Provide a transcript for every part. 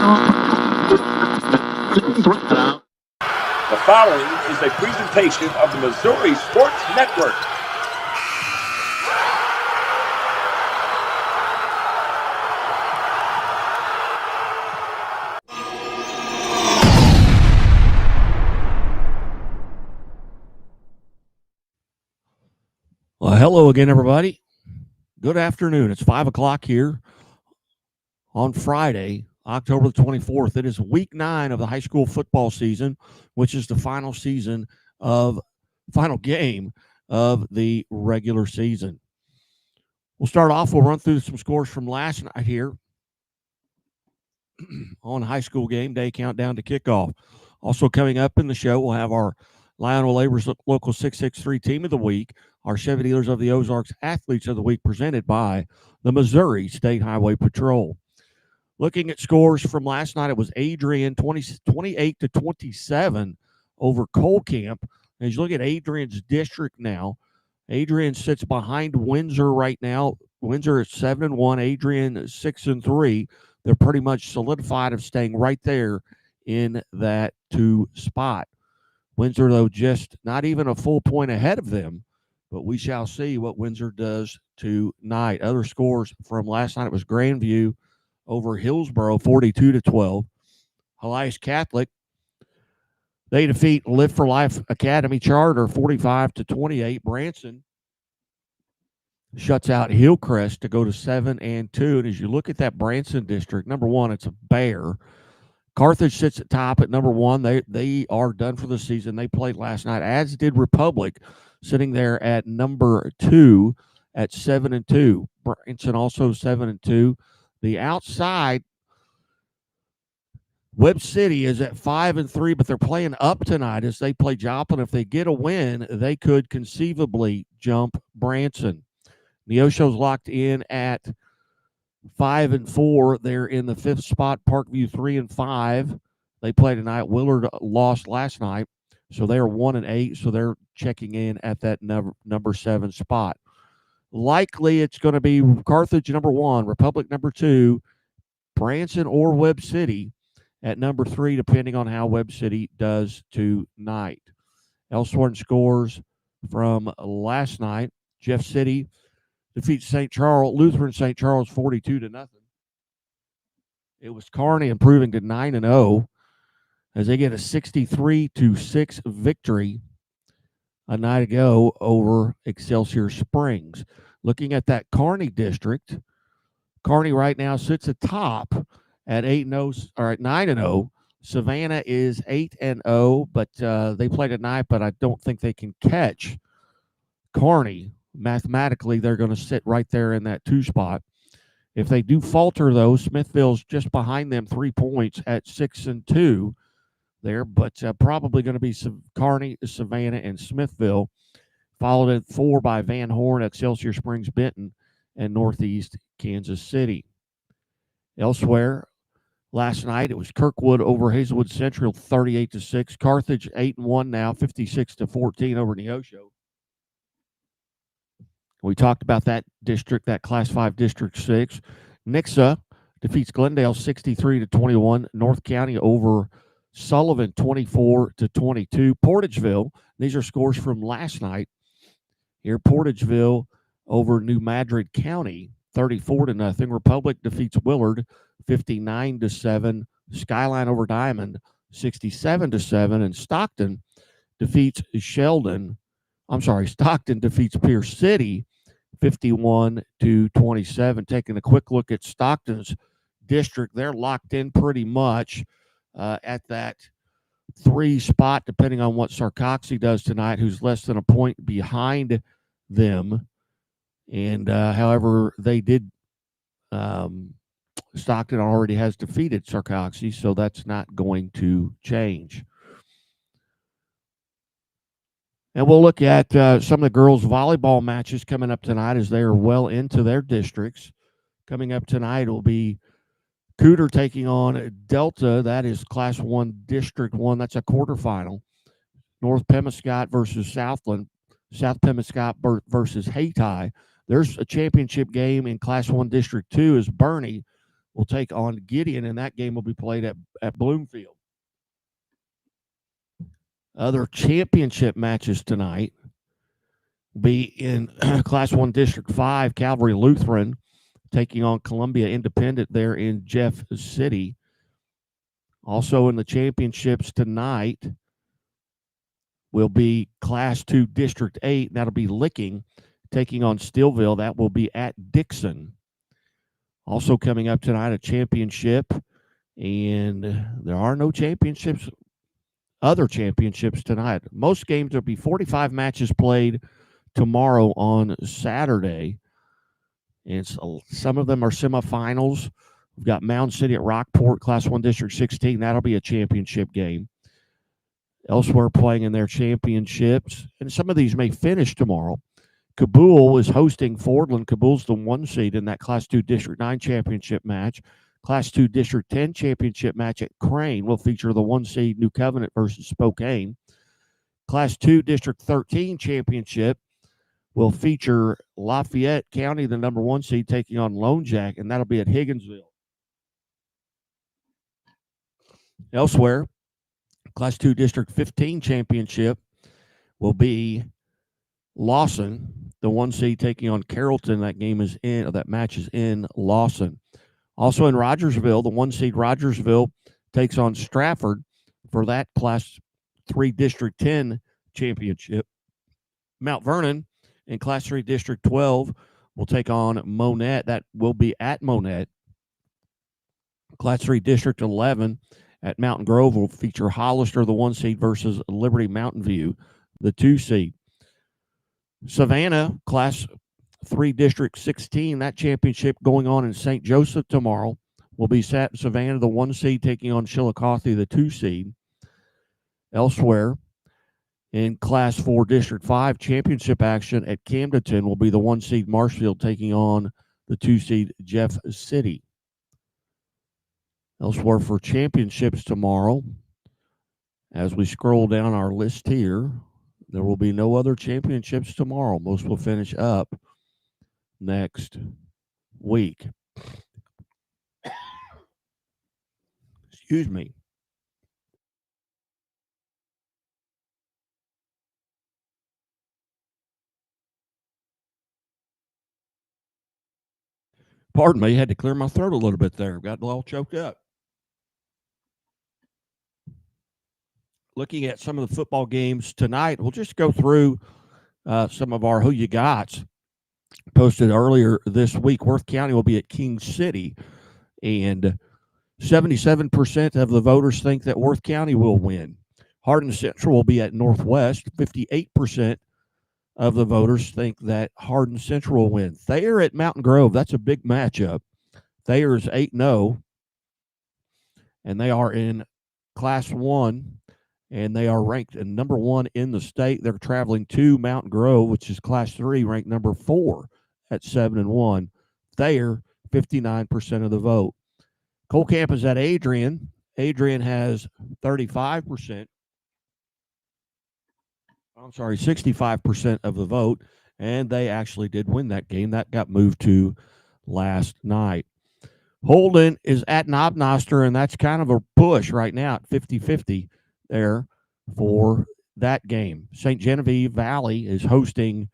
The following is a presentation of the Missouri Sports Network. Well, hello again, everybody. Good afternoon. It's 5 o'clock here on Friday, October the 24th. It is week 9 of the high school football season, which is the final game of the regular season. We'll start off. We'll run through some scores from last night here on high school game day countdown to kickoff. Also coming up in the show, we'll have our Lionel Labor's Local 663 Team of the Week, our Chevy Dealers of the Ozarks Athletes of the Week presented by the Missouri State Highway Patrol. Looking at scores from last night, it was Adrian 28-27 over Colcamp. As you look at Adrian's district now, Adrian sits behind Windsor right now. Windsor is 7-1, Adrian is 6-3. They're pretty much solidified of staying right there in that 2 spot. Windsor, though, just not even a full point ahead of them, but we shall see what Windsor does tonight. Other scores from last night, it was Grandview over Hillsboro, 42-12. Elias Catholic, they defeat Live for Life Academy Charter, 45-28. Branson shuts out Hillcrest to go to 7-2. And as you look at that Branson district, number one, it's a bear. Carthage sits at top at number 1. They are done for the season. They played last night, as did Republic, sitting there at number 2 at 7-2. Branson also 7-2. The outside, Webb City is at 5-3, but they're playing up tonight as they play Joplin. If they get a win, they could conceivably jump Branson. Neosho's locked in at 5-4. They're in the 5th spot. Parkview 3-5. They play tonight. Willard lost last night, so they're 1-8. So they're checking in at that number 7 spot. Likely it's going to be Carthage number 1, Republic number 2, Branson or Webb City at number 3, depending on how Webb City does tonight. Elsewhere in scores from last night, Jeff City defeats Lutheran St. Charles 42-0. It was Kearney improving to 9-0 as they get a 63-6 victory a night ago over Excelsior Springs. Looking at that Kearney district, Kearney right now sits atop at 8-0 or at 9-0. Savannah is 8-0, but they play tonight, but I don't think they can catch Kearney. Mathematically, they're going to sit right there in that 2 spot. If they do falter, though, Smithville's just behind them 3 points at 6-2 there, but probably going to be Kearney, Savannah, and Smithville, followed at 4 by Van Horn, Excelsior Springs, Benton, and Northeast Kansas City. Elsewhere, last night it was Kirkwood over Hazelwood Central, 38-6. Carthage 8-1 now, 56-14 over Neosho. We talked about that district, that Class 5 District 6. Nixa defeats Glendale 63-21. North County over Sullivan 24-22. Portageville, these are scores from last night. Here, Portageville over New Madrid County 34-0. Republic defeats Willard 59-7. Skyline over Diamond 67-7. And Stockton defeats Pierce City 51-27. Taking a quick look at Stockton's district, they're locked in pretty much at that 3 spot, depending on what Sarcoxy does tonight, who's less than a point behind them. And however, they did, Stockton already has defeated Sarcoxy, so that's not going to change. And we'll look at some of the girls' volleyball matches coming up tonight as they are well into their districts. Coming up tonight will be Cooter taking on Delta. That is Class 1, District 1. That's a quarterfinal. North Pemiscot versus Southland. South Pemiscot versus Hayti. There's a championship game in Class 1, District 2 as Bernie will take on Gideon, and that game will be played at Bloomfield. Other championship matches tonight will be in Class 1 District 5, Calvary Lutheran taking on Columbia Independent there in Jeff City. Also in the championships tonight will be Class 2 District 8, and that'll be Licking taking on Steelville. That will be at Dixon. Also coming up tonight, a championship, and there are no other championships tonight. Most games, there'll be 45 matches played tomorrow on Saturday, and some of them are semifinals. We've got Mound City at Rockport, Class 1 District 16. That'll be a championship game. Elsewhere playing in their championships, and some of these may finish tomorrow. Cabool is hosting Fordland. Cabool's the 1 seed in that Class 2 District 9 championship match. Class 2 District 10 championship match at Crane will feature the 1 seed New Covenant versus Spokane. Class 2 District 13 championship will feature Lafayette County, the number 1 seed, taking on Lone Jack, and that'll be at Higginsville. Elsewhere, Class 2 District 15 championship will be Lawson, the 1 seed, taking on Carrollton. That match is in Lawson. Also in Rogersville, the 1 seed Rogersville takes on Stratford for that Class 3 District 10 championship. Mount Vernon in Class 3 District 12 will take on Monette. That will be at Monette. Class 3 District 11 at Mountain Grove will feature Hollister, the 1 seed, versus Liberty Mountain View, the 2 seed. Savannah, Class 3 District 16, that championship going on in St. Joseph tomorrow will be Savannah, the 1 seed, taking on Chillicothe, the 2 seed. Elsewhere, in Class 4 District 5 championship action at Camdenton will be the 1 seed Marshfield taking on the 2 seed Jeff City. Elsewhere for championships tomorrow, as we scroll down our list here, there will be no other championships tomorrow. Most will finish up next week. Excuse me. Pardon me, had to clear my throat a little bit there. Got all choked up. Looking at some of the football games tonight, we'll just go through some of our Who You Gots posted earlier this week. Worth County will be at King City, and 77% of the voters think that Worth County will win. Hardin Central will be at Northwest. 58% of the voters think that Hardin Central will win. Thayer at Mountain Grove, that's a big matchup. Thayer is 8-0, and they are in Class 1, and they are ranked number 1 in the state. They're traveling to Mountain Grove, which is Class 3, ranked number 4 at 7-1. Thayer, 59% of the vote. Colcamp is at Adrian. Adrian has 65%. 65% of the vote, and they actually did win that game. That got moved to last night. Holden is at Knob Noster, and that's kind of a push right now at 50-50 there for that game. St. Genevieve Valley is hosting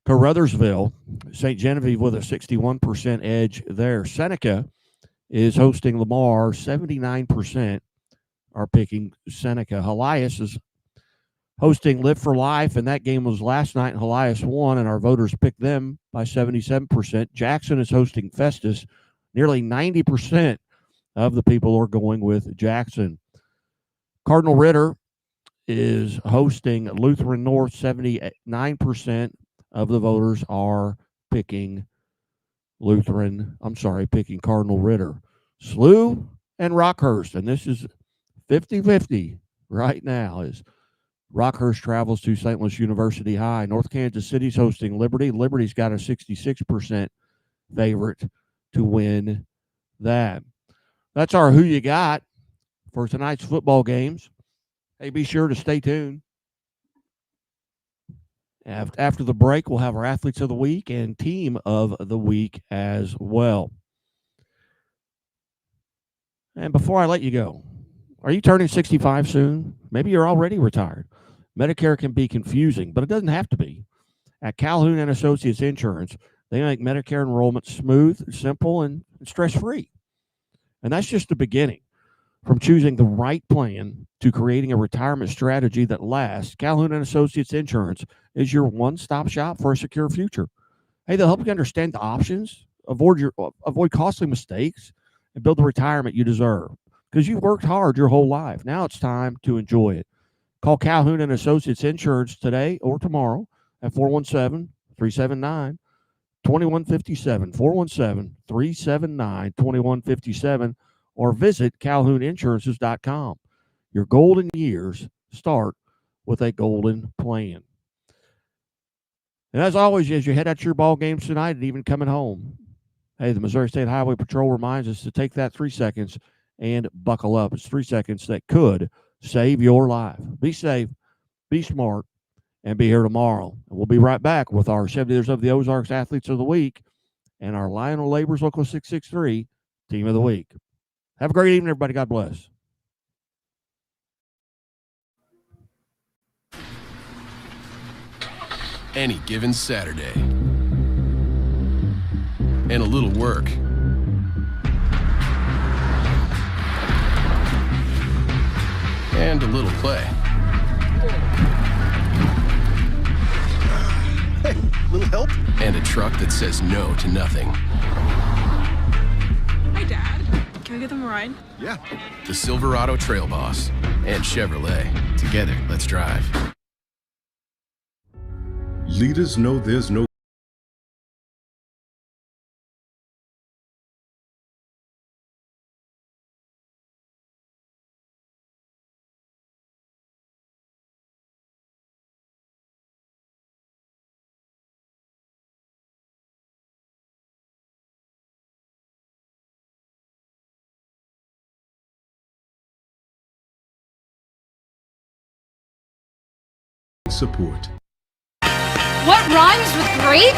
Caruthersville. St. Genevieve with a 61% edge there. Seneca is hosting Lamar. 79% are picking Seneca. Helias is hosting Live for Life, and that game was last night, and Helias won, and our voters picked them by 77%. Jackson is hosting Festus. Nearly 90% of the people are going with Jackson. Cardinal Ritter is hosting Lutheran North. 79% of the voters are picking picking Cardinal Ritter. Slough and Rockhurst, and this is 50-50 right now, is Rockhurst travels to St. Louis University High. North Kansas City's hosting Liberty. Liberty's got a 66% favorite to win that. That's our Who You Got for tonight's football games. Hey, be sure to stay tuned. After the break, we'll have our Athletes of the Week and Team of the Week as well. And before I let you go, are you turning 65 soon? Maybe you're already retired. Medicare can be confusing, but it doesn't have to be. At Calhoun and Associates Insurance, they make Medicare enrollment smooth, simple, and stress-free. And that's just the beginning. From choosing the right plan to creating a retirement strategy that lasts, Calhoun and Associates Insurance is your one-stop shop for a secure future. Hey, they'll help you understand the options, avoid costly mistakes, and build the retirement you deserve. Because you've worked hard your whole life. Now it's time to enjoy it. Call Calhoun and Associates Insurance today or tomorrow at 417-379-2157. 417-379-2157, or visit calhouninsurances.com. Your golden years start with a golden plan. And as always, as you head out to your ball games tonight and even coming home, hey, the Missouri State Highway Patrol reminds us to take that 3 seconds and buckle up. It's 3 seconds that could save your life. Be safe, be smart, and be here tomorrow. And we'll be right back with our Cheerleaders of the Ozarks Athletes of the Week and our Lionel Labors Local 663 Team of the Week. Have a great evening, everybody. God bless. Any given Saturday. And a little work. And a little play. Hey, little help? And a truck that says no to nothing. Hi, Dad. Can I give them a ride? Yeah. The Silverado Trail Boss and Chevrolet. Together, let's drive. Leaders know there's no support. What rhymes with great?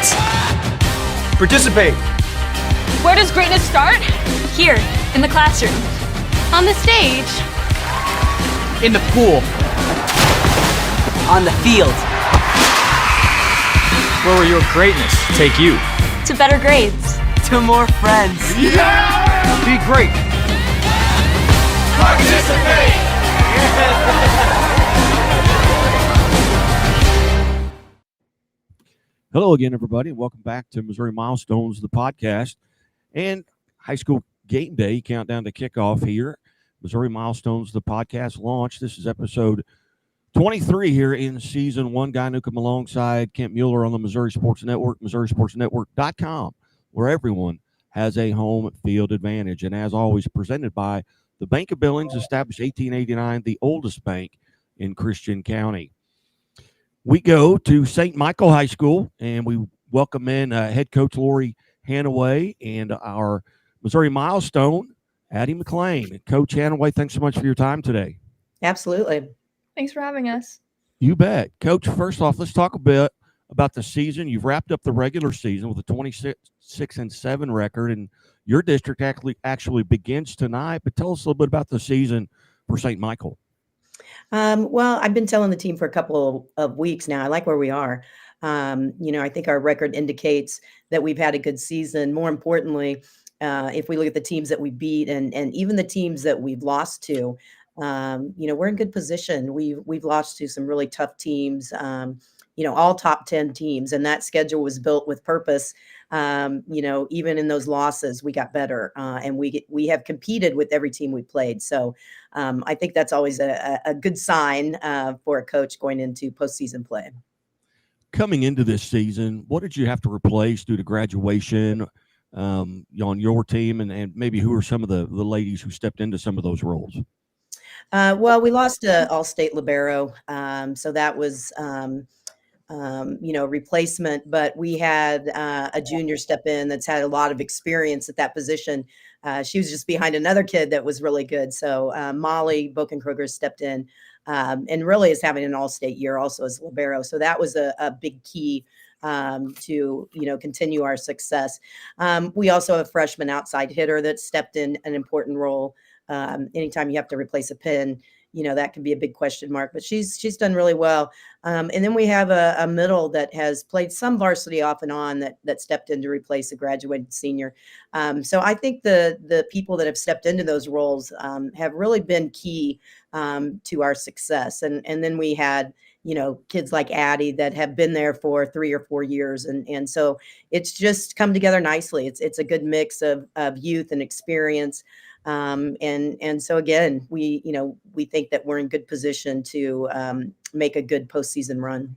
Participate. Where does greatness start? Here, in the classroom. On the stage. In the pool. On the field. Where will your greatness take you? To better grades. To more friends. Yeah! Be great. Participate! Hello again, everybody, and welcome back to Missouri Milestones, the podcast, and high school game day countdown to kickoff here. Missouri Milestones, the podcast launch. This is episode 23 here in season one. Guy Newcomb alongside Kent Mueller on the Missouri Sports Network, MissouriSportsNetwork.com, where everyone has a home field advantage. And as always, presented by the Bank of Billings, established 1889, the oldest bank in Christian County. We go to St. Michael High School, and we welcome in head coach Lori Hanaway and our Missouri Milestone, Addie McLean. Coach Hanaway, thanks so much for your time today. Absolutely. Thanks for having us. You bet. Coach, first off, let's talk a bit about the season. You've wrapped up the regular season with a 26-7 record, and your district actually begins tonight. But tell us a little bit about the season for St. Michael. Well, I've been telling the team for a couple of weeks now. I like where we are. I think our record indicates that we've had a good season. More importantly, if we look at the teams that we beat and even the teams that we've lost to, we're in good position. We've lost to some really tough teams, all top 10 teams, and that schedule was built with purpose. Even in those losses, we got better, and we have competed with every team we played. So I think that's always a good sign for a coach going into postseason play. Coming into this season, what did you have to replace due to graduation on your team, and maybe who are some of the ladies who stepped into some of those roles? Well, we lost to All-State Libero, so that was replacement, but we had a junior step in that's had a lot of experience at that position. She was just behind another kid that was really good. So Molly Bokenkruger stepped in and really is having an all-state year also as libero. So that was a big key to continue our success. We also have a freshman outside hitter that stepped in an important role. Anytime you have to replace a pin, that can be a big question mark, but she's done really well. And then we have a middle that has played some varsity off and on that stepped in to replace a graduated senior. So I think the people that have stepped into those roles have really been key to our success. And then we had, kids like Addie that have been there for 3 or 4 years. And so it's just come together nicely. It's a good mix of youth and experience. And so again, we think that we're in good position to make a good postseason run.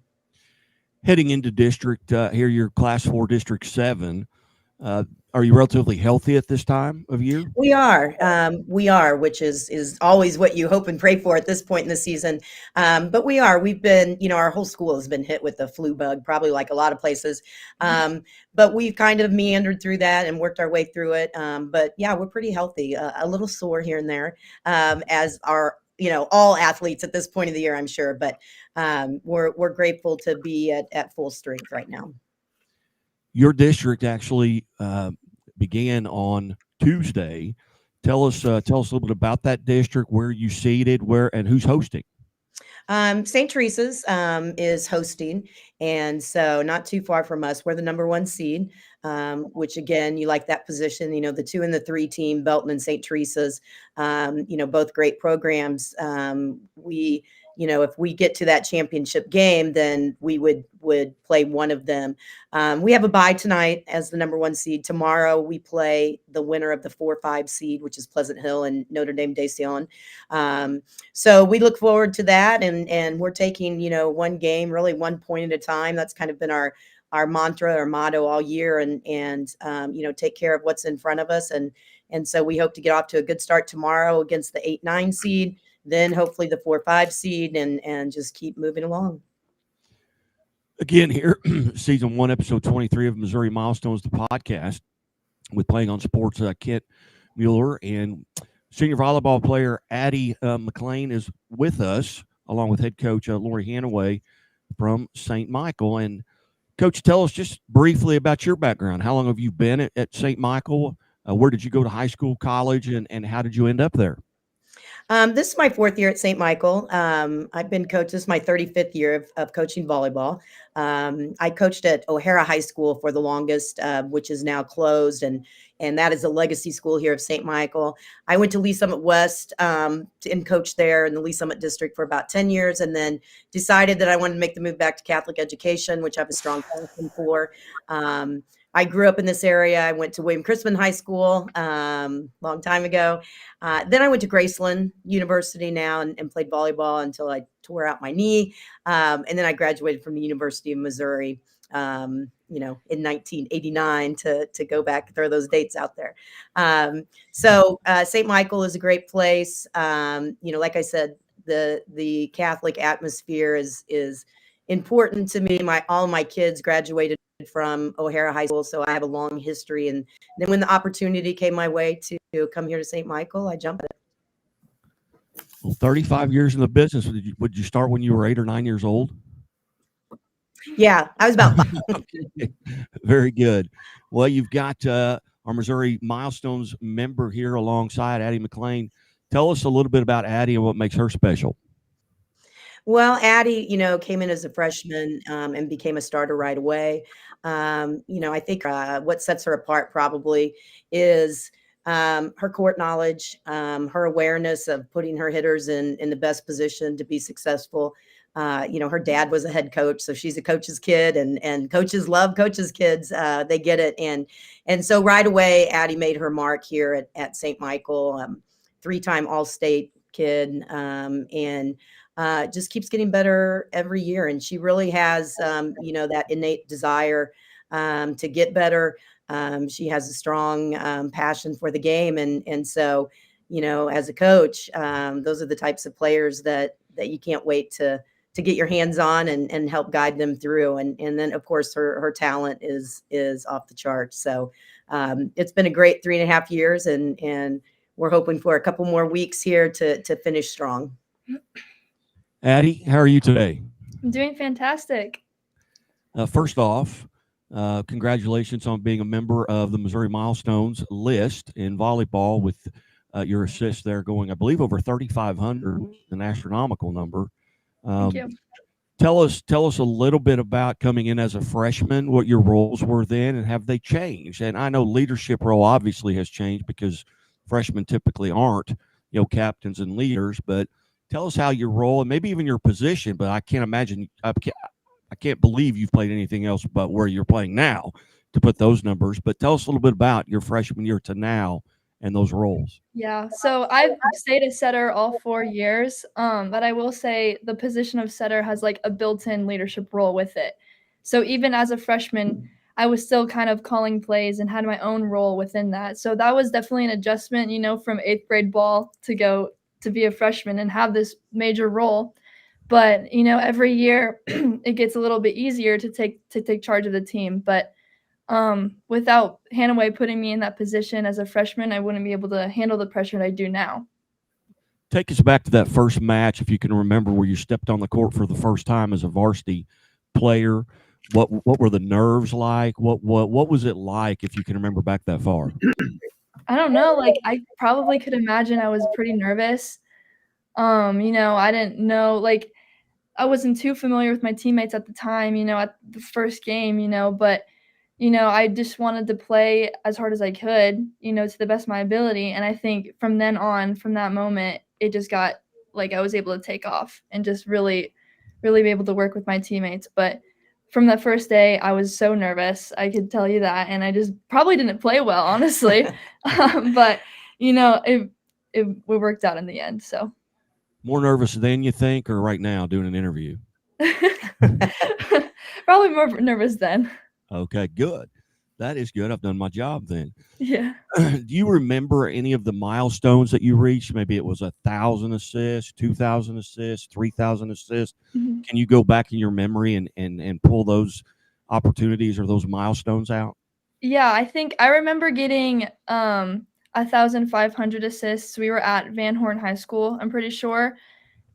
Heading into district here, your Class 4 District 7. Are you relatively healthy at this time of year? We are, which is always what you hope and pray for at this point in the season. But we've been, our whole school has been hit with the flu bug, probably like a lot of places. But we've kind of meandered through that and worked our way through it. But yeah, we're pretty healthy, a little sore here and there, as are, all athletes at this point of the year, I'm sure. But we're grateful to be at full strength right now. Your district actually began on Tuesday. Tell us a little bit about that district, where you seated, and who's hosting. St. Teresa's is hosting, and so not too far from us. We're the number 1 seed, which again, you like that position. The 2 and the 3 team, Belton and St. Teresa's, both great programs. If we get to that championship game, then we would play one of them. We have a bye tonight as the number 1 seed. Tomorrow we play the winner of the 4-5 seed, which is Pleasant Hill and Notre Dame de Sion. So we look forward to that, and we're taking, one game, really 1 point at a time. That's kind of been our mantra or motto all year, and take care of what's in front of us. And so we hope to get off to a good start tomorrow against the 8-9 seed. Then hopefully the 4-5 seed, and just keep moving along. Again, here, season 1, episode 23 of Missouri Milestones, the podcast, with Playing on Sports. Kent Mueller and senior volleyball player Addie McLean is with us, along with head coach Lori Hanaway from St. Michael. And Coach, tell us just briefly about your background. How long have you been at St. Michael? Where did you go to high school, college, and how did you end up there? This is my 4th year at St. Michael. I've been coach. This is my 35th year of coaching volleyball. I coached at O'Hara High School for the longest, which is now closed, and that is a legacy school here of St. Michael. I went to Lee Summit West and coached there in the Lee Summit district for about 10 years, and then decided that I wanted to make the move back to Catholic education, which I have a strong passion for. I grew up in this area. I went to William Crispin High School long time ago. Then I went to Graceland University now and played volleyball until I tore out my knee. And then I graduated from the University of Missouri, in 1989 to go back and throw those dates out there. So St. Michael is a great place. Like I said, the Catholic atmosphere is important to me. All my kids graduated from O'Hara High School, so I have a long history. And then when the opportunity came my way to come here to St. Michael, I jumped at it. Well, 35 years in the business. Would you start when you were 8 or 9 years old? Yeah, I was about 5. Okay. Very good. Well, you've got our Missouri Milestones member here alongside Addie McLean. Tell us a little bit about Addie and what makes her special. Well, Addie, came in as a freshman and became a starter right away. I think what sets her apart probably is her court knowledge, her awareness of putting her hitters in the best position to be successful. Her dad was a head coach, so she's a coach's kid, and coaches love coaches' kids. They get it. And so right away, Addie made her mark here at St. Michael, 3-time All-State kid, and just keeps getting better every year. And she really has, that innate desire to get better. She has a strong passion for the game. And so, as a coach, those are the types of players that you can't wait to get your hands on and help guide them through. And then, of course, her talent is off the charts. So it's been a great 3.5 years, and we're hoping for a couple more weeks here to finish strong. Addie, how are you today? I'm doing fantastic. First off, congratulations on being a member of the Missouri Milestones list in volleyball with your assists there, going, I believe, over 3,500, an astronomical number. Thank you. Tell us a little bit about coming in as a freshman, what your roles were then, and have they changed? And I know leadership role obviously has changed because freshmen typically aren't, captains and leaders. But tell us how your role and maybe even your position. But I can't imagine, I can't believe you've played anything else but where you're playing now to put those numbers. But tell us a little bit about your freshman year to now and those roles. Yeah, so I've stayed a setter all 4 years, but I will say the position of setter has like a built-in leadership role with it. So even as a freshman, I was still kind of calling plays and had my own role within that. So that was definitely an adjustment, from 8th grade ball to go to be a freshman and have this major role. But every year it gets a little bit easier to take charge of the team. But without Hanaway putting me in that position as a freshman, I wouldn't be able to handle the pressure that I do now. Take us back to that first match, if you can remember, where you stepped on the court for the first time as a varsity player. What were the nerves like? What was it like, if you can remember back that far? I don't know. Like, I probably could imagine I was pretty nervous. I didn't know, like, I wasn't too familiar with my teammates at the time, at the first game, but I just wanted to play as hard as I could, to the best of my ability. And I think from then on, from that moment, it just got like I was able to take off and just really, really be able to work with my teammates. But from that first day, I was so nervous. I could tell you that. And I just probably didn't play well, honestly. But, it worked out in the end. So More nervous than you think, or right now doing an interview? probably more nervous then. Okay, good. That is good. I've done my job then. Yeah. Do you remember any of the milestones that you reached? Maybe it was 1,000 assists, 2,000 assists, 3,000 assists. Mm-hmm. Can you go back in your memory and pull those opportunities or those milestones out? Yeah, I think I remember getting 1,500 assists. We were at Van Horn High School, I'm pretty sure.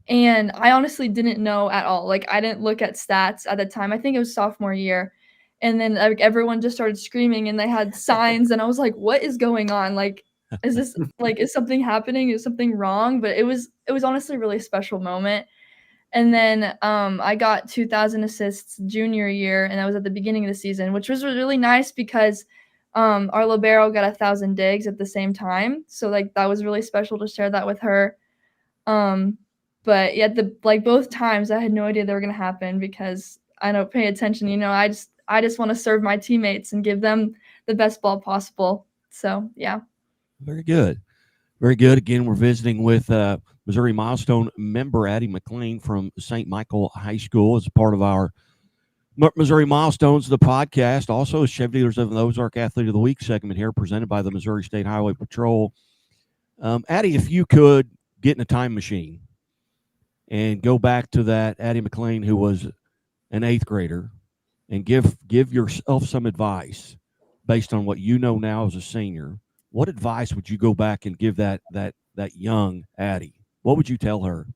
And I honestly didn't know at all. Like, I didn't look at stats at the time. I think it was sophomore year. And then like everyone just started screaming and they had signs and I was like, what is going on? Like, is this like, is something happening? Is something wrong? But it was honestly a really special moment. And then I got 2,000 assists junior year, and that was at the beginning of the season, which was really nice because our libero got 1,000 digs at the same time. So like that was really special to share that with her. But yeah, both times I had no idea they were gonna happen because I don't pay attention. I just want to serve my teammates and give them the best ball possible. So yeah. Very good. Very good. Again, we're visiting with Missouri Milestone member Addie McLean from St. Michael High School as a part of our Missouri Milestones, the podcast. Also, Chevy Dealers of the Ozark Athlete of the Week segment here, presented by the Missouri State Highway Patrol. Addie, if you could get in a time machine and go back to that Addie McLean who was an 8th grader and give yourself some advice based on what you know now as a senior, what advice would you go back and give that young Addie? What would you tell her?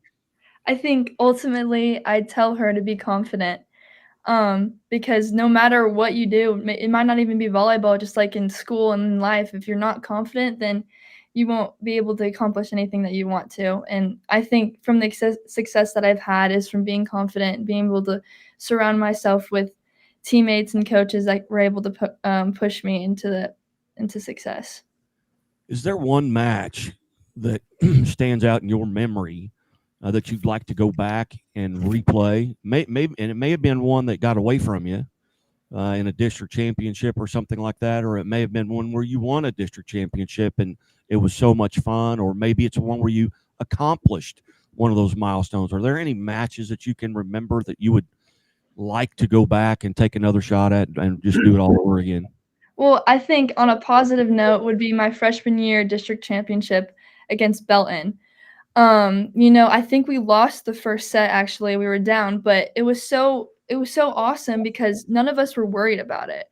I think ultimately I'd tell her to be confident, because no matter what you do, it might not even be volleyball, just like in school and in life, if you're not confident, then you won't be able to accomplish anything that you want to. And I think from the success that I've had is from being confident, being able to surround myself with teammates and coaches that were able to push me into success. Is there one match that stands out in your memory that you'd like to go back and replay? Maybe, and it may have been one that got away from you in a district championship or something like that, or it may have been one where you won a district championship and it was so much fun, or maybe it's one where you accomplished one of those milestones. Are there any matches that you can remember that you would like to go back and take another shot at and just do it all over again? Well, I think on a positive note would be my freshman year district championship against Belton. I think we lost the first set. Actually, we were down, but it was so awesome because none of us were worried about it.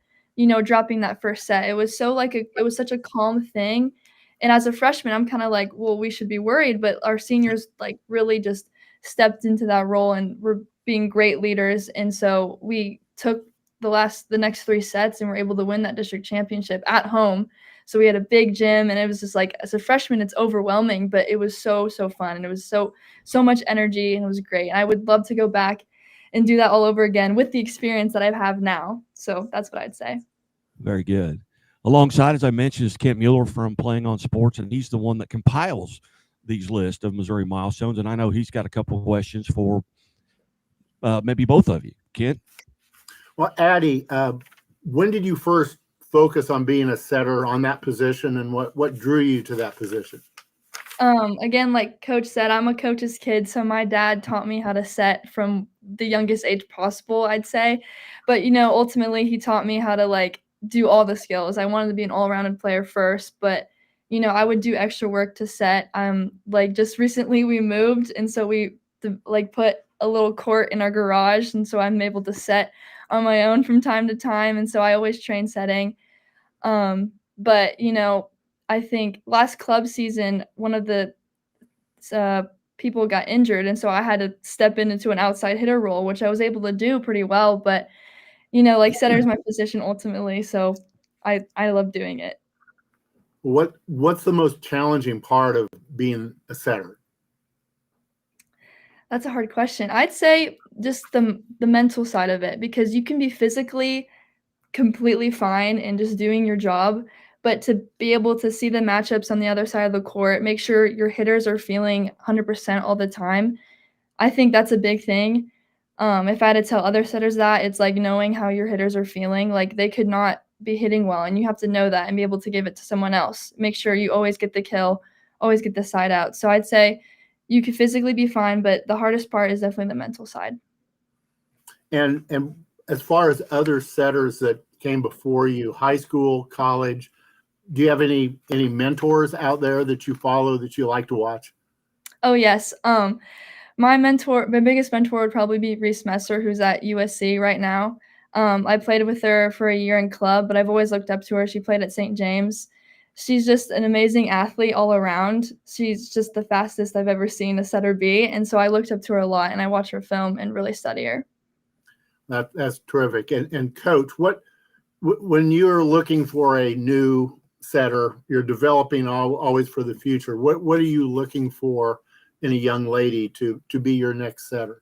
Dropping that first set, it was such a calm thing. And as a freshman, I'm kind of like, well, we should be worried, but our seniors like really just stepped into that role and were being great leaders. And so we took the next 3 sets and were able to win that district championship at home. So we had a big gym, and it was just like, as a freshman, it's overwhelming, but it was so fun, and it was so much energy, and it was great. And I would love to go back and do that all over again with the experience that I have now. So that's what I'd say. Very good. Alongside, as I mentioned, is Kent Mueller from Playing on Sports, and he's the one that compiles these lists of Missouri milestones. And I know he's got a couple of questions for maybe both of you. Kent? Well, Addie, when did you first focus on being a setter on that position, and what drew you to that position? Again, like Coach said, I'm a coach's kid, so my dad taught me how to set from the youngest age possible, I'd say. But, ultimately he taught me how to like do all the skills. I wanted to be an all-rounded player first, but I would do extra work to set. Like just recently we moved, and so we put a little court in our garage, and so I'm able to set on my own from time to time, and so I always train setting. But I think last club season, one of the people got injured, and so I had to step into an outside hitter role, which I was able to do pretty well. But setter is my position ultimately, so I love doing it. What's the most challenging part of being a setter? That's a hard question. I'd say just the mental side of it, because you can be physically completely fine and just doing your job, but to be able to see the matchups on the other side of the court, make sure your hitters are feeling 100% all the time, I think that's a big thing. If I had to tell other setters that, it's like knowing how your hitters are feeling. Like they could not be hitting well, and you have to know that and be able to give it to someone else. Make sure you always get the kill, always get the side out. So I'd say you could physically be fine, but the hardest part is definitely the mental side. And as far as other setters that came before you, high school, college, do you have any mentors out there that you follow that you like to watch? Oh yes. My biggest mentor would probably be Reese Messer, who's at USC right now. I played with her for a year in club, but I've always looked up to her. She played at St. James. She's just an amazing athlete all around. She's just the fastest I've ever seen a setter be. And so I looked up to her a lot, and I watch her film and really study her. That's terrific. And Coach, when you're looking for a new setter, you're developing always for the future, what are you looking for in a young lady to be your next setter?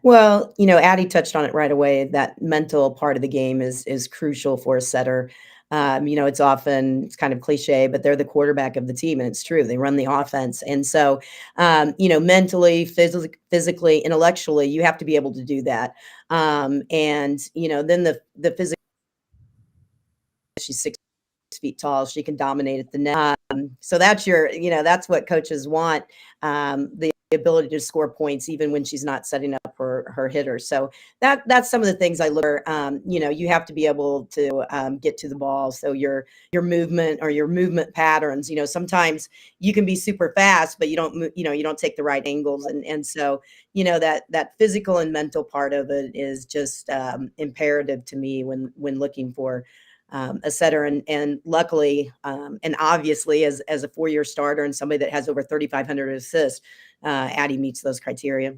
Well, Addie touched on it right away. That mental part of the game is crucial for a setter. It's kind of cliche, but they're the quarterback of the team, and it's true. They run the offense. And so, mentally, physically, intellectually, you have to be able to do that. And, then the physical, she's 6 feet tall. She can dominate at the net. So that's that's what coaches want. The ability to score points even when she's not setting up her hitters. So that's some of the things I look for. You have to be able to get to the ball. So your movement or your movement patterns, sometimes you can be super fast, but you don't take the right angles. And so, that physical and mental part of it is just imperative to me when looking for a setter. And luckily, and obviously as a 4-year starter and somebody that has over 3,500 assists, Addie meets those criteria.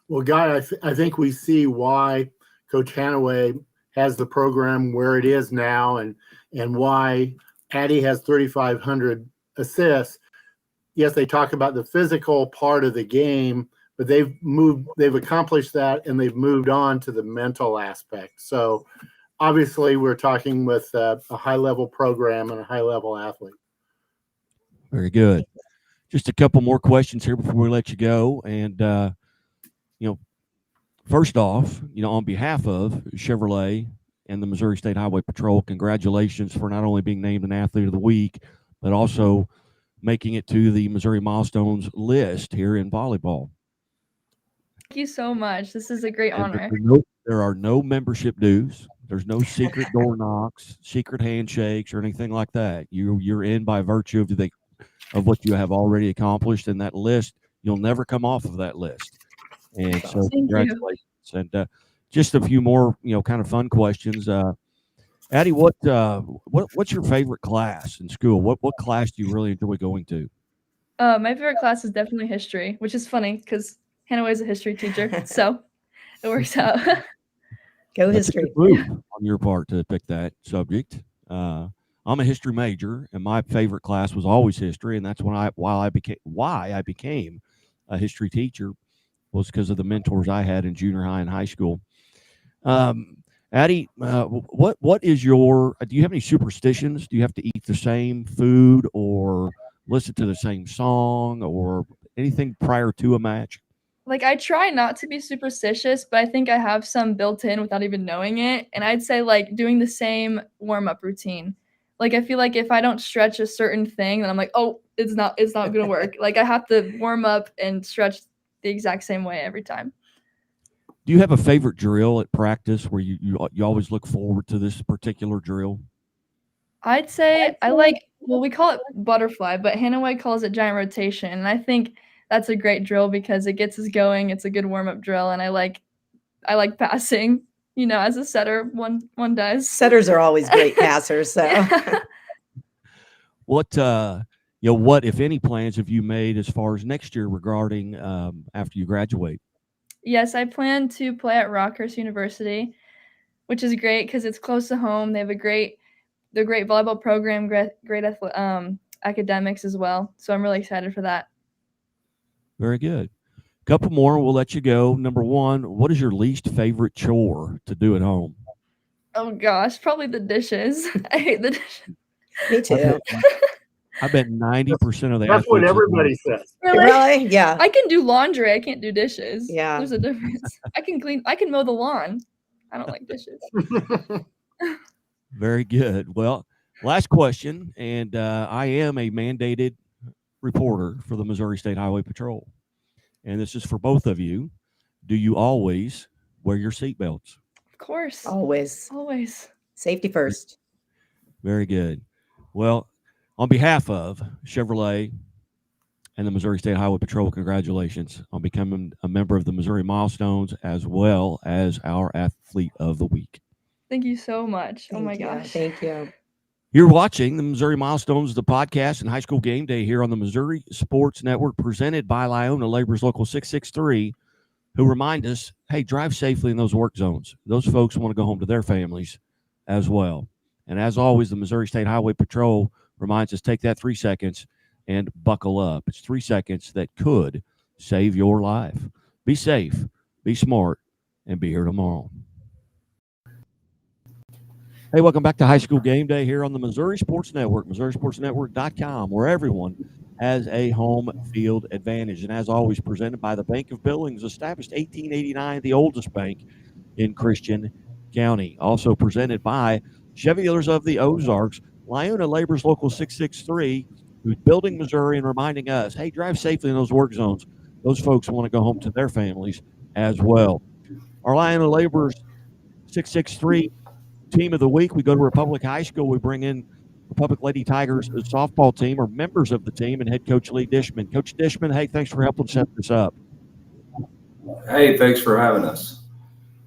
Well, Guy, I think we see why Coach Hanaway has the program where it is now, and why Addie has 3,500 assists. Yes, they talk about the physical part of the game, but they've accomplished that, and they've moved on to the mental aspect. So obviously we're talking with a high-level program and a high-level athlete. Very good. Just a couple more questions here before we let you go. And, first off, on behalf of Chevrolet and the Missouri State Highway Patrol, congratulations for not only being named an Athlete of the Week, but also making it to the Missouri Milestones list here in volleyball. Thank you so much. This is a great honor. There are no membership dues. There's no secret door knocks, secret handshakes, or anything like that. You're in by virtue of what you have already accomplished, and that list, you'll never come off of that list. And so congratulations. And just a few more, kind of fun questions. Addie, what's your favorite class in school? What class do you really enjoy going to? My favorite class is definitely history, which is funny because Hanaway is a history teacher, so it works out. Go That's history. a good move on your part to pick that subject. I'm a history major, and my favorite class was always history, and that's why I became a history teacher, was because of the mentors I had in junior high and high school. Addie, what is your? Do you have any superstitions? Do you have to eat the same food or listen to the same song or anything prior to a match? Like, I try not to be superstitious, but I think I have some built in without even knowing it. And I'd say, like, doing the same warm up routine. Like, I feel like if I don't stretch a certain thing, then I'm like, oh, it's not gonna work. Like, I have to warm up and stretch the exact same way every time. Do you have a favorite drill at practice where you always look forward to this particular drill? I'd say I like, well, we call it butterfly, but Hannah White calls it giant rotation. And I think that's a great drill because it gets us going. It's a good warm up drill, and I like passing. As a setter, one does. Setters are always great passers. So, What what if any plans have you made as far as next year regarding after you graduate? Yes, I plan to play at Rockhurst University, which is great because it's close to home. They have a great volleyball program, great academics as well. So I'm really excited for that. Very good. Couple more, we'll let you go. Number one, what is your least favorite chore to do at home? Oh gosh, probably the dishes. I hate the dishes. me too. I bet 90% of the That's what athletes- everybody says. Really? Yeah. I can do laundry. I can't do dishes. Yeah. There's a difference. I can mow the lawn. I don't like dishes. Very good. Well, last question, and I am a mandated reporter for the Missouri State Highway Patrol, and this is for both of you. Do you always wear your seatbelts? Of course. Always. Always. Safety first. Very good. Well, on behalf of Chevrolet and the Missouri State Highway Patrol, congratulations on becoming a member of the Missouri Milestones as well as our Athlete of the Week. Thank you so much. Oh my Thank you. gosh. Thank you. You're watching the Missouri Milestones, the podcast and high school game day here on the Missouri Sports Network, presented by Lyona Labor's Local 663, who remind us, hey, drive safely in those work zones. Those folks want to go home to their families as well. And as always, the Missouri State Highway Patrol reminds us, take that 3 seconds and buckle up. It's 3 seconds that could save your life. Be safe, be smart, and be here tomorrow. Hey, welcome back to High School Game Day here on the Missouri Sports Network, MissouriSportsNetwork.com, where everyone has a home field advantage. And as always, presented by the Bank of Billings, established 1889, the oldest bank in Christian County. Also presented by Chevy Dealers of the Ozarks, Lyona Labor's Local 663, who's building Missouri and reminding us, hey, drive safely in those work zones. Those folks want to go home to their families as well. Our Lyona Labor's 663 Team of the Week, we go to Republic High School. We bring in Republic Lady Tigers softball team, or members of the team, and head coach Lee Dishman. Coach Dishman, hey, thanks for helping set this up. Hey, thanks for having us.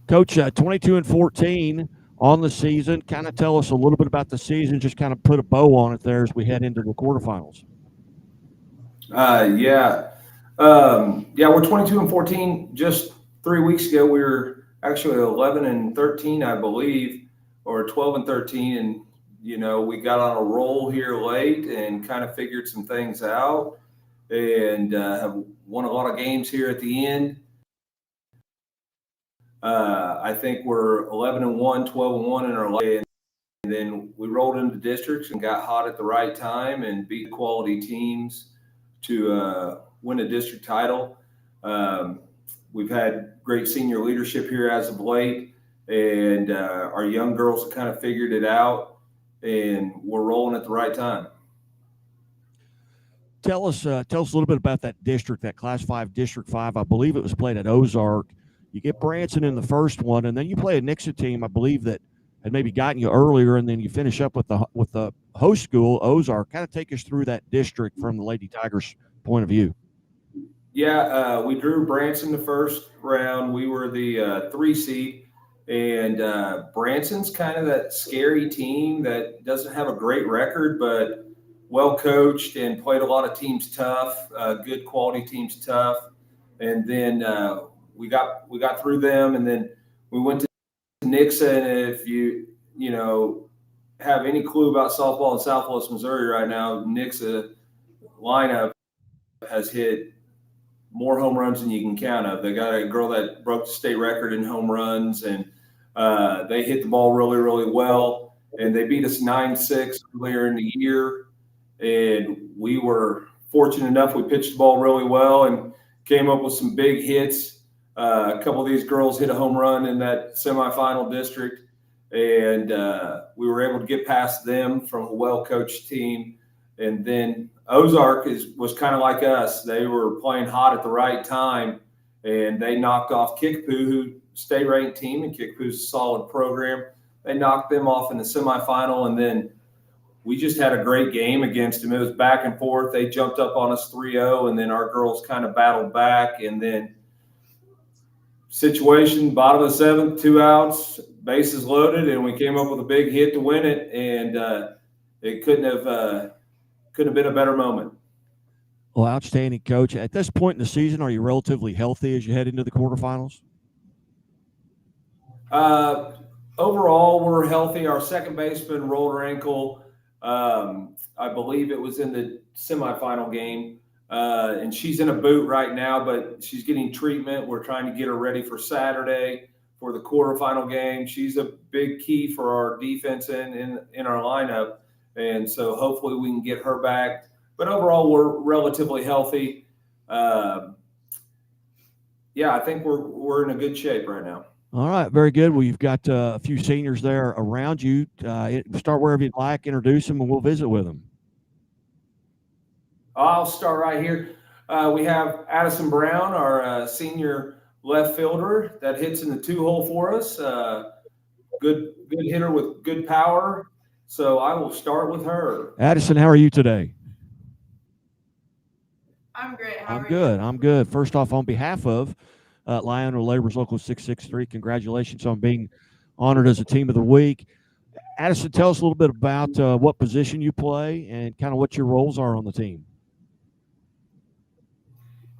Coach, 22-14 on the season. Kind of tell us a little bit about the season, just kind of put a bow on it there as we head into the quarterfinals. We're 22-14. Just 3 weeks ago, we were actually 11-13, I believe, or 12-13, and we got on a roll here late and kind of figured some things out, and have won a lot of games here at the end. I think we're 11-1, 12-1 in our life, and then we rolled into districts and got hot at the right time and beat quality teams to win a district title. We've had great senior leadership here as of late, and our young girls have kind of figured it out, and we're rolling at the right time. Tell us a little bit about that district, that Class 5, District 5. I believe it was played at Ozark. You get Branson in the first one, and then you play a Nixa team, I believe, that had maybe gotten you earlier, and then you finish up with the host school, Ozark. Kind of take us through that district from the Lady Tigers' point of view. Yeah, we drew Branson the first round. We were the 3 seed, and Branson's kind of that scary team that doesn't have a great record, but well coached and played a lot of teams tough, good quality teams tough. And then we got through them, and then we went to Nixa. And if have any clue about softball in Southwest Missouri right now, Nick's lineup has hit more home runs than you can count of. They got a girl that broke the state record in home runs, and they hit the ball really, really well. And they beat us 9-6 earlier in the year. And we were fortunate enough, we pitched the ball really well and came up with some big hits. A couple of these girls hit a home run in that semifinal district. And we were able to get past them from a well-coached team. And then Ozark was kind of like us. They were playing hot at the right time, and they knocked off Kickapoo, who state-ranked team, and Kickapoo's a solid program. They knocked them off in the semifinal, and then we just had a great game against them. It was back and forth. They jumped up on us 3-0, and then our girls kind of battled back. And then situation, bottom of the seventh, 2 outs, bases loaded, and we came up with a big hit to win it. And it couldn't have been a better moment. Well, outstanding, Coach. At this point in the season, are you relatively healthy as you head into the quarterfinals? Overall, we're healthy. Our second baseman rolled her ankle. I believe it was in the semifinal game. And she's in a boot right now, but she's getting treatment. We're trying to get her ready for Saturday for the quarterfinal game. She's a big key for our defense in our lineup. And so hopefully we can get her back. But overall, we're relatively healthy. I think we're in a good shape right now. All right, very good. Well, you've got a few seniors there around you. Start wherever you'd like, introduce them, and we'll visit with them. I'll start right here. We have Addison Brown, our senior left fielder that hits in the 2-hole for us. Good hitter with good power. So I will start with her. Addison, how are you today? I'm great. I'm good. I'm good. First off, on behalf of Lionel Labor's Local 663, congratulations on being honored as a Team of the Week. Addison, tell us a little bit about what position you play and kind of what your roles are on the team.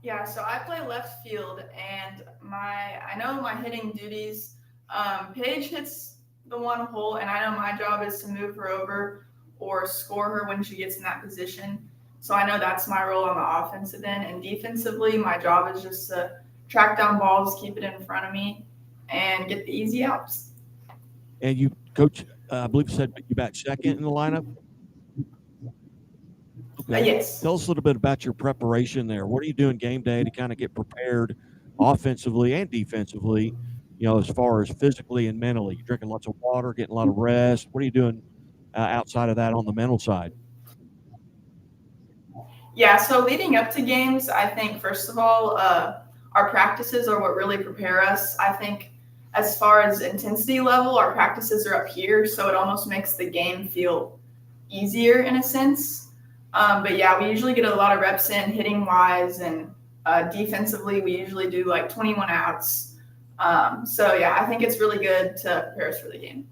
Yeah, so I play left field, and I know my hitting duties. Paige hits the 1 hole, and I know my job is to move her over or score her when she gets in that position. So I know that's my role on the offensive end. And defensively, my job is just to track down balls, keep it in front of me, and get the easy outs. And you, Coach, I believe you said you bat second in the lineup? Okay. Yes. Tell us a little bit about your preparation there. What are you doing game day to kind of get prepared offensively and defensively, as far as physically and mentally? You're drinking lots of water, getting a lot of rest. What are you doing outside of that on the mental side? Yeah, so leading up to games, I think, first of all, our practices are what really prepare us. I think as far as intensity level, our practices are up here, so it almost makes the game feel easier in a sense. But yeah, we usually get a lot of reps in hitting-wise, and defensively, we usually do like 21 outs. So yeah, I think it's really good to prepare us for the game.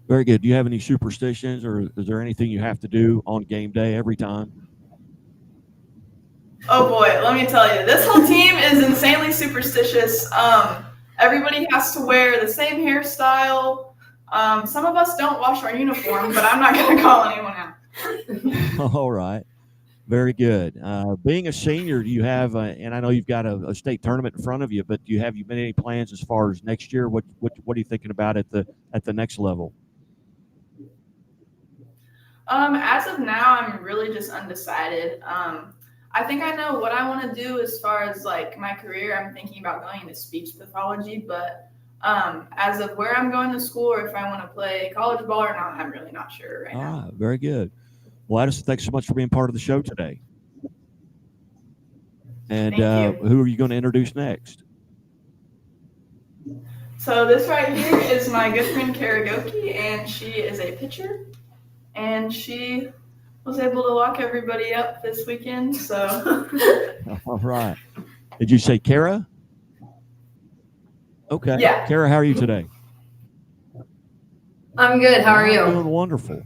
Very good. Do you have any superstitions, or is there anything you have to do on game day every time? Oh boy, let me tell you, this whole team is insanely superstitious. Everybody has to wear the same hairstyle. Some of us don't wash our uniform, but I'm not going to call anyone out. All right. Very good. Being a senior, do you have, and I know you've got a state tournament in front of you, but do you have any plans as far as next year? What are you thinking about at the next level? As of now, I'm really just undecided. I think I know what I want to do as far as like my career. I'm thinking about going into speech pathology, but as of where I'm going to school or if I want to play college ball or not, I'm really not sure right now. Very good. Well, Addison, thanks so much for being part of the show today. And who are you going to introduce next? So this right here is my good friend Karagoki, and she is a pitcher, and she was able to lock everybody up this weekend. So. All right. Did you say Kara? Okay. Yeah. Kara, how are you today? I'm good. How are you? I'm doing wonderful.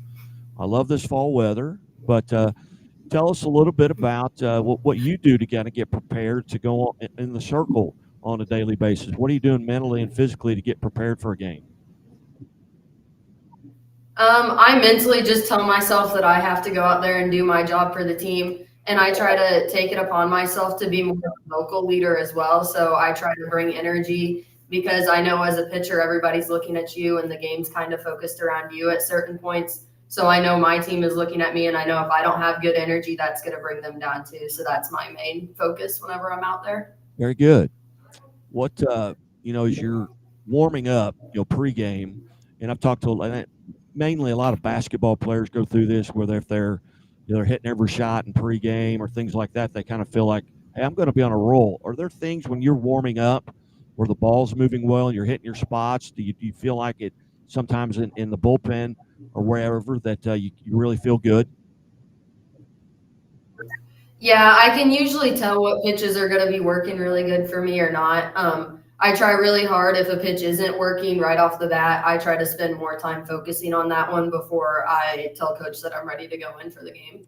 I love this fall weather, but tell us a little bit about what you do to kind of get prepared to go on in the circle on a daily basis. What are you doing mentally and physically to get prepared for a game? I mentally just tell myself that I have to go out there and do my job for the team. And I try to take it upon myself to be more of a vocal leader as well. So I try to bring energy because I know as a pitcher, everybody's looking at you and the game's kind of focused around you at certain points. So I know my team is looking at me, and I know if I don't have good energy, that's going to bring them down too. So that's my main focus whenever I'm out there. Very good. What, as you're warming up, pregame, and I've talked to mainly a lot of basketball players go through this, where if they're hitting every shot in pregame or things like that, they kind of feel like, hey, I'm going to be on a roll. Are there things when you're warming up where the ball's moving well and you're hitting your spots? Do you feel like it sometimes in the bullpen or wherever that you really feel good? Yeah, I can usually tell what pitches are going to be working really good for me or not. I try really hard if a pitch isn't working right off the bat. I try to spend more time focusing on that one before I tell coach that I'm ready to go in for the game.